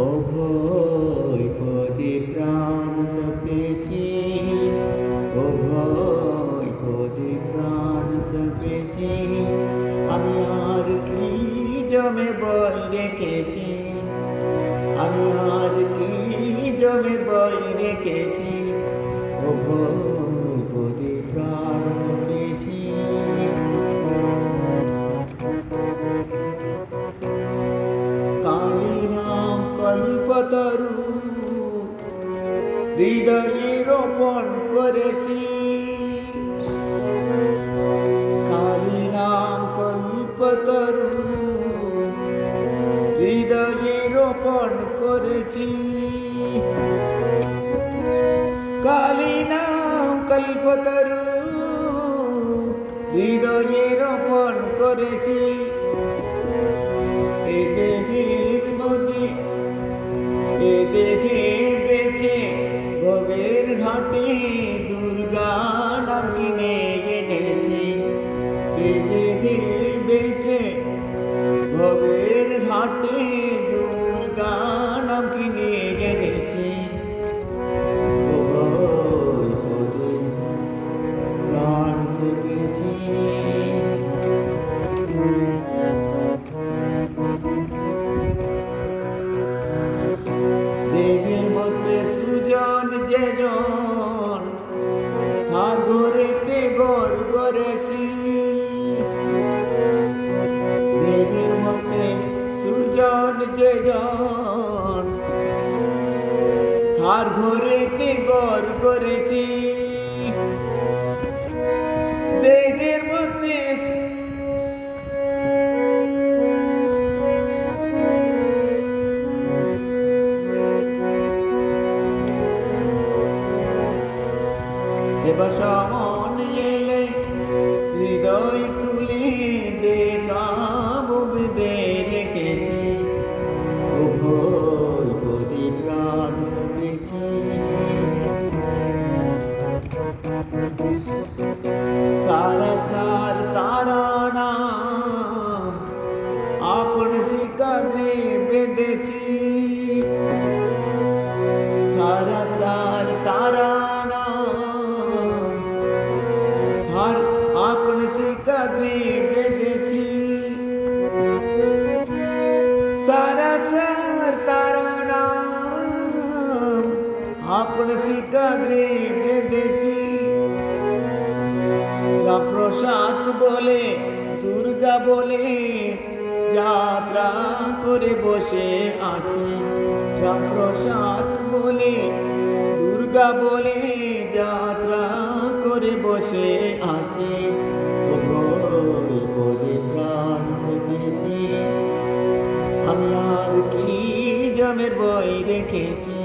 অভয় পদে প্রাণ সপেছি, অভয় পদে প্রাণ সপেছি। আমি আর কি জমে বই রেখেছি, আমি আর কি জমে বই রেখেছি, অভয় পদে প্রাণ সপেছি। কালী নাম কল্পতরু হৃদয়ে রোপণ করেছি, কালী নাম কল্পতরু হৃদয়ে রোপণ করেছি, কালী নাম কল্পতরু হৃদয়ে রোপণ করেছি। এ দেহের মধ্যে এ দেহে বেঁচে ভবের ঘাটে দুর্গা নাম কিনে এনেছি, এ দেহে বেঁচে ভবের ঘাটে দুর্গা নাম কিনে এনেছি। অভয় পদে প্রাণ সেপেছি, দেহের মধ্যে সুজন যেজন তার ঘরেতে গড় করেছি, দেহের মধ্যে সুজন যেজন তার ঘরেতে গড় করেছি, দেহের মধ্যে এবার সমন এলে হৃদয় তুলে দেখাবো ভেবে রেখেছি, অভয় পদে প্রাণ সপেছি। সারা সার তারা নাম আপন শিকাগ্রে বেঁধেছি, সারা সার তারা আপন শিকাগ্রে বেঁধেছি, সারা সার তারা নাম আপন শিকাগ্রে বেঁধেছি। রামপ্রসাদ বলে দুর্গা বলে যাত্রা করে বসে আছি, রামপ্রসাদ বলে দুর্গা বলে যাত্রা করে বসে আছি। অভয় পদে প্রাণ সেপেছি, আমি আর কি জমের বই রেখেছি।